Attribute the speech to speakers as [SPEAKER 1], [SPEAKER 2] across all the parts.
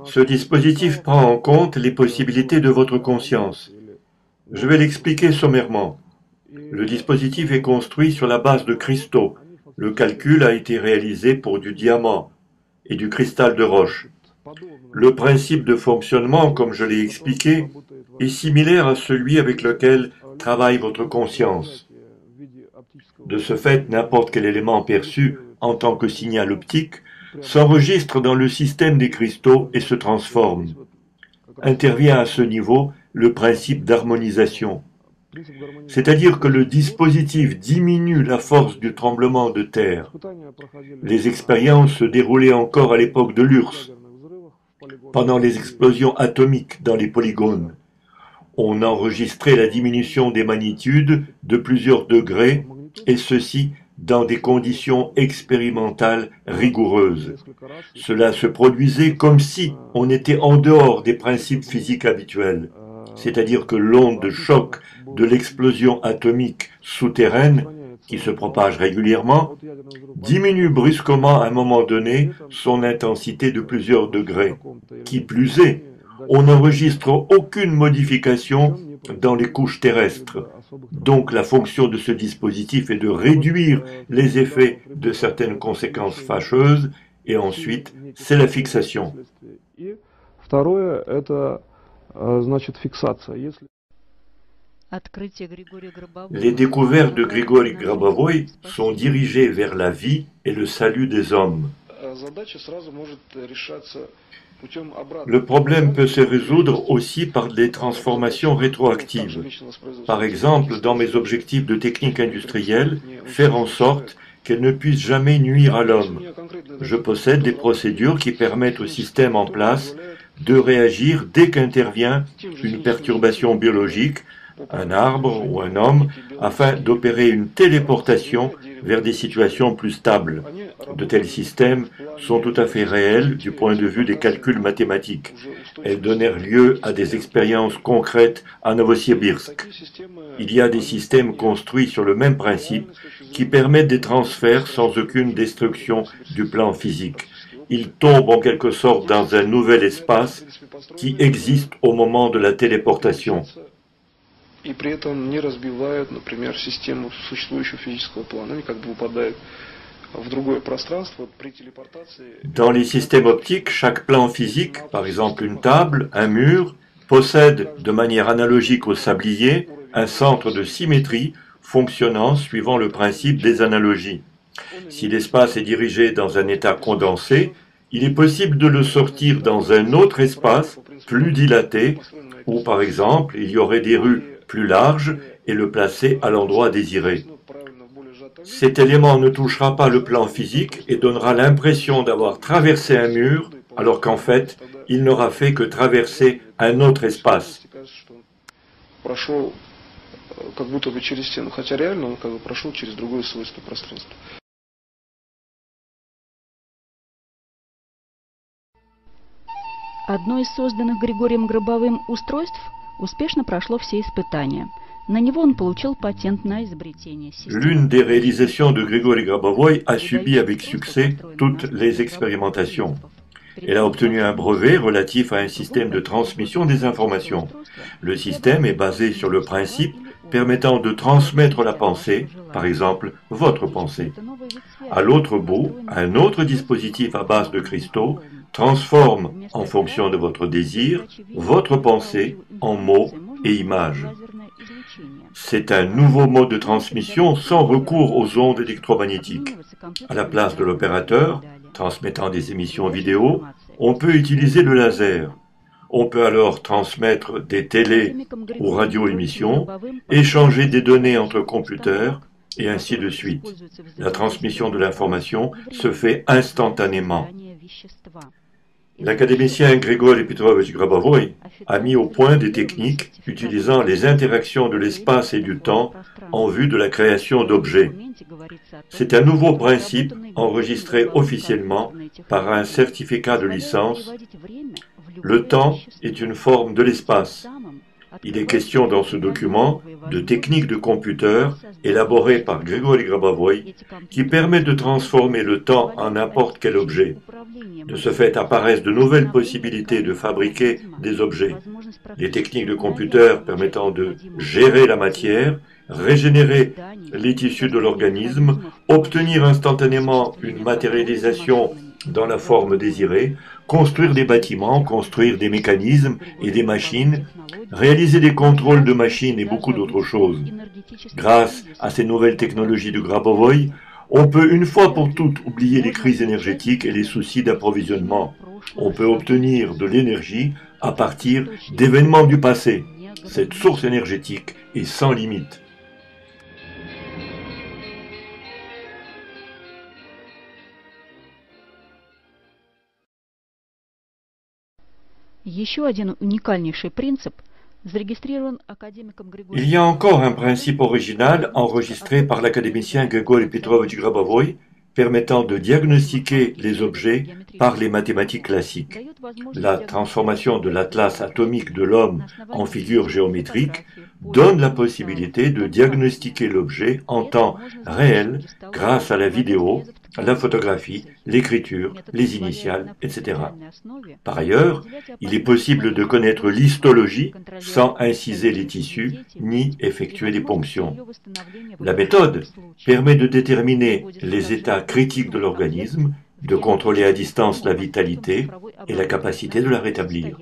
[SPEAKER 1] Ce dispositif prend en compte les possibilités de votre conscience. Je vais l'expliquer sommairement. Le dispositif est construit sur la base de cristaux. Le calcul a été réalisé pour du diamant et du cristal de roche. Le principe de fonctionnement, comme je l'ai expliqué, est similaire à celui avec lequel travaille votre conscience. De ce fait, n'importe quel élément perçu en tant que signal optique s'enregistre dans le système des cristaux et se transforme. Intervient à ce niveau le principe d'harmonisation. C'est-à-dire que le dispositif diminue la force du tremblement de terre. Les expériences se déroulaient encore à l'époque de l'URSS, pendant les explosions atomiques dans les polygones. On enregistrait la diminution des magnitudes de plusieurs degrés, et ceci dans des conditions expérimentales rigoureuses. Cela se produisait comme si on était en dehors des principes physiques habituels, c'est-à-dire que l'onde de choc de l'explosion atomique souterraine, qui se propage régulièrement, diminue brusquement à un moment donné son intensité de plusieurs degrés. Qui plus est, on n'enregistre aucune modification dans les couches terrestres. Donc la fonction de ce dispositif est de réduire les effets de certaines conséquences fâcheuses, et ensuite, c'est la fixation. Les découvertes de Grigori Grabovoï sont dirigées vers la vie et le salut des hommes. Le problème peut se résoudre aussi par des transformations rétroactives. Par exemple, dans mes objectifs de technique industrielle, faire en sorte qu'elle ne puisse jamais nuire à l'homme. Je possède des procédures qui permettent au système en place de réagir dès qu'intervient une perturbation biologique, un arbre ou un homme, afin d'opérer une téléportation vers des situations plus stables. De tels systèmes sont tout à fait réels du point de vue des calculs mathématiques. Elles donnèrent lieu à des expériences concrètes à Novosibirsk. Il y a des systèmes construits sur le même principe qui permettent des transferts sans aucune destruction du plan physique. Ils tombent en quelque sorte dans un nouvel espace qui existe au moment de la téléportation.
[SPEAKER 2] И при этом не разбивают, например, систему существующего физического плана. Они как бы выпадают в другое пространство при телепортации.
[SPEAKER 1] Dans les systèmes optiques, chaque plan physique, par exemple une table, un mur, possède, de manière analogique au sablier, un centre de symétrie fonctionnant suivant le principe des analogies. Si l'espace est dirigé dans un état condensé, il est possible de le sortir dans un autre espace plus dilaté, où par exemple il y aurait des rues plus large et le placer à l'endroit désiré. Cet élément ne touchera pas le plan physique et donnera l'impression d'avoir traversé un mur, alors qu'en fait, il n'aura fait que traverser un autre espace.
[SPEAKER 3] Одно из созданных Григорием Гробовым устройств успешно прошло все испытания. На него он получил патент на изобретение системы.
[SPEAKER 1] L'une des réalisations de Grigori Grabovoï a subi avec succès toutes les expérimentations. Elle a obtenu un brevet relatif à un système de transmission des informations. Le système est basé sur le principe permettant de transmettre la pensée, par exemple votre pensée. À l'autre bout, un autre dispositif à base de cristaux transforme, en fonction de votre désir, votre pensée en mots et images. C'est un nouveau mode de transmission sans recours aux ondes électromagnétiques. À la place de l'opérateur, transmettant des émissions vidéo, on peut utiliser le laser. On peut alors transmettre des télé- ou radio-émissions, échanger des données entre computers, et ainsi de suite. La transmission de l'information se fait instantanément. L'académicien Grigori Petrovich Grabovoï a mis au point des techniques utilisant les interactions de l'espace et du temps en vue de la création d'objets. C'est un nouveau principe enregistré officiellement par un certificat de licence. Le temps est une forme de l'espace. Il est question dans ce document de techniques de computer élaborées par Grigori Grabovoi qui permettent de transformer le temps en n'importe quel objet. De ce fait apparaissent de nouvelles possibilités de fabriquer des objets. Les techniques de computer permettant de gérer la matière, régénérer les tissus de l'organisme, obtenir instantanément une matérialisation dans la forme désirée, construire des bâtiments, construire des mécanismes et des machines, réaliser des contrôles de machines et beaucoup d'autres choses. Grâce à ces nouvelles technologies de Grabovoi, on peut une fois pour toutes oublier les crises énergétiques et les soucis d'approvisionnement. On peut obtenir de l'énergie à partir d'événements du passé. Cette source énergétique est sans limite. Il y a encore un principe original enregistré par l'académicien Grigori Petrovich Grabovoi permettant de diagnostiquer les objets par les mathématiques classiques. La transformation de l'atlas atomique de l'homme en figure géométrique donne la possibilité de diagnostiquer l'objet en temps réel grâce à la vidéo, la photographie, l'écriture, les initiales, etc. Par ailleurs, il est possible de connaître l'histologie sans inciser les tissus ni effectuer des ponctions. La méthode permet de déterminer les états critiques de l'organisme, de contrôler à distance la vitalité et la capacité de la rétablir.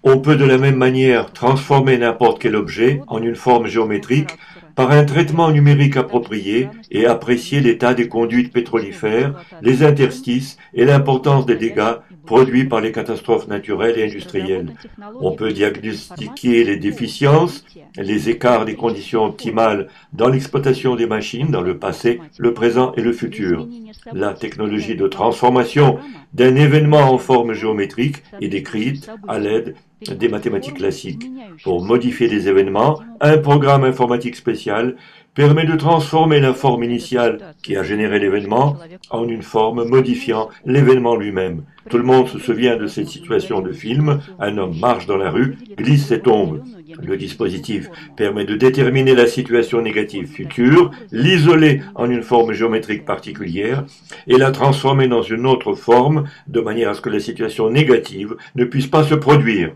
[SPEAKER 1] On peut de la même manière transformer n'importe quel objet en une forme géométrique par un traitement numérique approprié et apprécier l'état des conduites pétrolifères, les interstices et l'importance des dégâts produits par les catastrophes naturelles et industrielles. On peut diagnostiquer les déficiences, les écarts des conditions optimales dans l'exploitation des machines dans le passé, le présent et le futur. La technologie de transformation d'un événement en forme géométrique est décrite à l'aide des mathématiques classiques. Pour modifier des événements, un programme informatique spécial permet de transformer la forme initiale qui a généré l'événement en une forme modifiant l'événement lui-même. Tout le monde se souvient de cette situation de film. Un homme marche dans la rue, glisse et tombe. Le dispositif permet de déterminer la situation négative future, l'isoler en une forme géométrique particulière et la transformer dans une autre forme de manière à ce que la situation négative ne puisse pas se produire.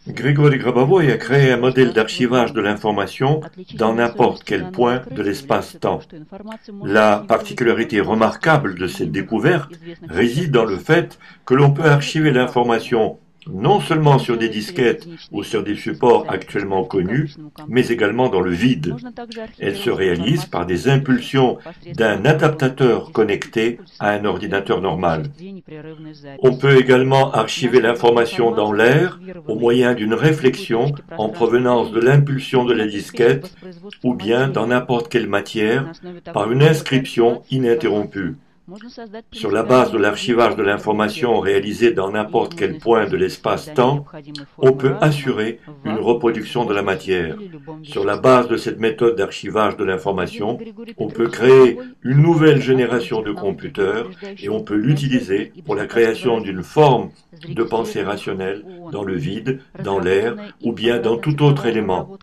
[SPEAKER 3] Grigori Grabovoi
[SPEAKER 1] a créé un modèle d'archivage de l'information dans n'importe quel point de l'espace-temps. La particularité remarquable de cette découverte réside dans le fait que l'on peut archiver l'information non seulement sur des disquettes ou sur des supports actuellement connus, mais également dans le vide. Elle se réalise par des impulsions d'un adaptateur connecté à un ordinateur normal. On peut également archiver l'information dans l'air au moyen d'une réflexion en provenance de l'impulsion de la disquette ou bien dans n'importe quelle matière par une inscription ininterrompue. Sur la base de l'archivage de l'information réalisé dans n'importe quel point de l'espace-temps, on peut assurer une reproduction de la matière. Sur la base de cette méthode d'archivage de l'information, on peut créer une nouvelle génération de computers et on peut l'utiliser pour la création d'une forme de pensée rationnelle dans le vide, dans l'air ou bien dans tout autre élément.